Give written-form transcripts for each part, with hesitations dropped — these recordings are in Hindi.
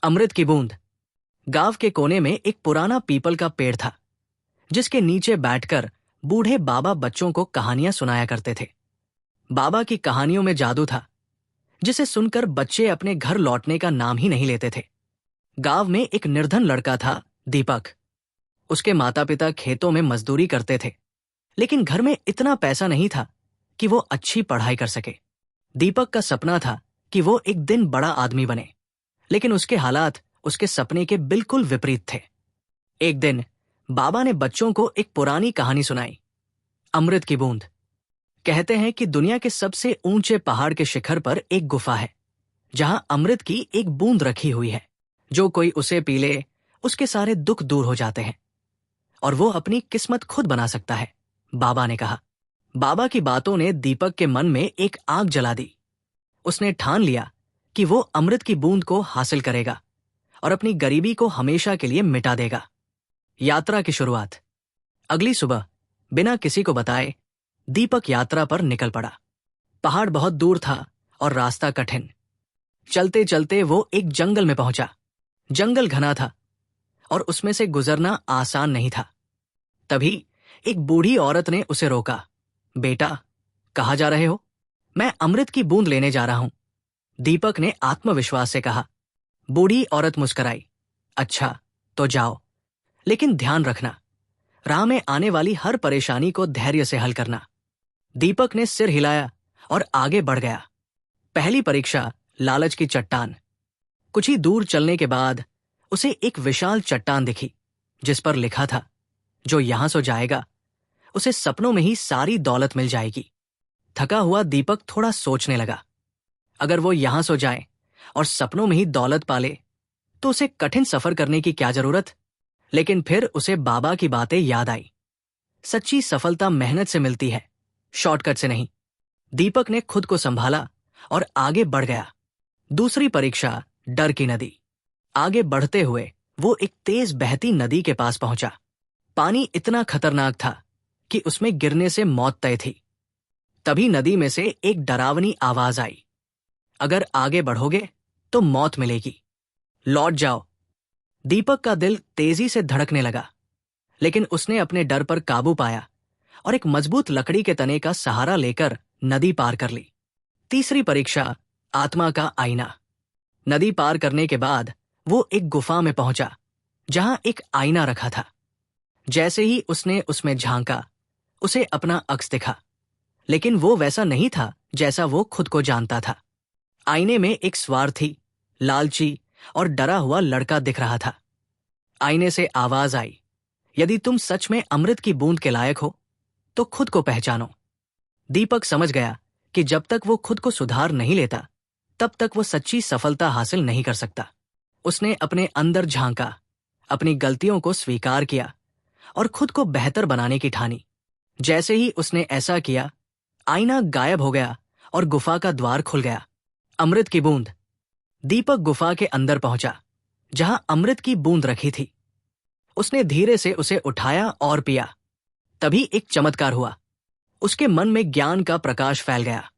अमृत की बूंद। गांव के कोने में एक पुराना पीपल का पेड़ था, जिसके नीचे बैठकर बूढ़े बाबा बच्चों को कहानियां सुनाया करते थे। बाबा की कहानियों में जादू था, जिसे सुनकर बच्चे अपने घर लौटने का नाम ही नहीं लेते थे। गांव में एक निर्धन लड़का था, दीपक। उसके माता पिता खेतों में मजदूरी करते थे, लेकिन घर में इतना पैसा नहीं था कि वो अच्छी पढ़ाई कर सके। दीपक का सपना था कि वो एक दिन बड़ा आदमी बने, लेकिन उसके हालात उसके सपने के बिल्कुल विपरीत थे। एक दिन बाबा ने बच्चों को एक पुरानी कहानी सुनाई, अमृत की बूंद। कहते हैं कि दुनिया के सबसे ऊंचे पहाड़ के शिखर पर एक गुफा है, जहां अमृत की एक बूंद रखी हुई है। जो कोई उसे पी ले, उसके सारे दुख दूर हो जाते हैं और वो अपनी किस्मत खुद बना सकता है, बाबा ने कहा। बाबा की बातों ने दीपक के मन में एक आग जला दी। उसने ठान लिया कि वो अमृत की बूंद को हासिल करेगा और अपनी गरीबी को हमेशा के लिए मिटा देगा। यात्रा की शुरुआत। अगली सुबह बिना किसी को बताए दीपक यात्रा पर निकल पड़ा। पहाड़ बहुत दूर था और रास्ता कठिन। चलते चलते वो एक जंगल में पहुंचा। जंगल घना था और उसमें से गुजरना आसान नहीं था। तभी एक बूढ़ी औरत ने उसे रोका। बेटा, कहाँ जा रहे हो? मैं अमृत की बूंद लेने जा रहा हूं, दीपक ने आत्मविश्वास से कहा। बूढ़ी औरत मुस्कुराई। अच्छा, तो जाओ, लेकिन ध्यान रखना, राह में आने वाली हर परेशानी को धैर्य से हल करना। दीपक ने सिर हिलाया और आगे बढ़ गया। पहली परीक्षा, लालच की चट्टान। कुछ ही दूर चलने के बाद उसे एक विशाल चट्टान दिखी, जिस पर लिखा था, जो यहां सो जाएगा उसे सपनों में ही सारी दौलत मिल जाएगी। थका हुआ दीपक थोड़ा सोचने लगा। अगर वो यहां सो जाए और सपनों में ही दौलत पाले, तो उसे कठिन सफर करने की क्या जरूरत? लेकिन फिर उसे बाबा की बातें याद आई। सच्ची सफलता मेहनत से मिलती है, शॉर्टकट से नहीं। दीपक ने खुद को संभाला और आगे बढ़ गया। दूसरी परीक्षा, डर की नदी। आगे बढ़ते हुए वो एक तेज बहती नदी के पास पहुंचा। पानी इतना खतरनाक था कि उसमें गिरने से मौत तय थी। तभी नदी में से एक डरावनी आवाज आई, अगर आगे बढ़ोगे तो मौत मिलेगी, लौट जाओ। दीपक का दिल तेजी से धड़कने लगा, लेकिन उसने अपने डर पर काबू पाया और एक मजबूत लकड़ी के तने का सहारा लेकर नदी पार कर ली। तीसरी परीक्षा, आत्मा का आईना। नदी पार करने के बाद वो एक गुफा में पहुंचा, जहां एक आईना रखा था। जैसे ही उसने उसमें झांका, उसे अपना अक्स दिखा, लेकिन वो वैसा नहीं था जैसा वो खुद को जानता था। आईने में एक स्वार्थी, लालची और डरा हुआ लड़का दिख रहा था। आईने से आवाज आई, यदि तुम सच में अमृत की बूंद के लायक हो, तो खुद को पहचानो। दीपक समझ गया कि जब तक वो खुद को सुधार नहीं लेता, तब तक वो सच्ची सफलता हासिल नहीं कर सकता। उसने अपने अंदर झांका, अपनी गलतियों को स्वीकार किया और खुद को बेहतर बनाने की ठानी। जैसे ही उसने ऐसा किया, आईना गायब हो गया और गुफा का द्वार खुल गया। अमृत की बूंद। दीपक गुफा के अंदर पहुंचा, जहां अमृत की बूंद रखी थी। उसने धीरे से उसे उठाया और पिया। तभी एक चमत्कार हुआ। उसके मन में ज्ञान का प्रकाश फैल गया।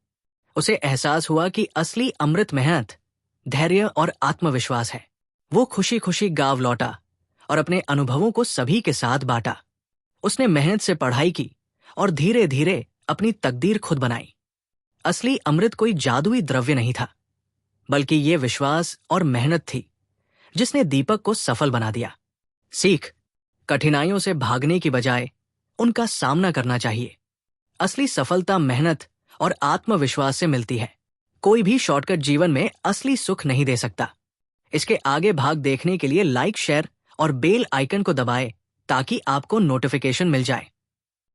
उसे एहसास हुआ कि असली अमृत मेहनत, धैर्य और आत्मविश्वास है। वो खुशी खुशी गांव लौटा और अपने अनुभवों को सभी के साथ बांटा। उसने मेहनत से पढ़ाई की और धीरे धीरे अपनी तकदीर खुद बनाई। असली अमृत कोई जादुई द्रव्य नहीं था, बल्कि ये विश्वास और मेहनत थी, जिसने दीपक को सफल बना दिया। सीख, कठिनाइयों से भागने की बजाय उनका सामना करना चाहिए। असली सफलता मेहनत और आत्मविश्वास से मिलती है। कोई भी शॉर्टकट जीवन में असली सुख नहीं दे सकता। इसके आगे भाग देखने के लिए लाइक, शेयर और बेल आइकन को दबाएं, ताकि आपको नोटिफिकेशन मिल जाए।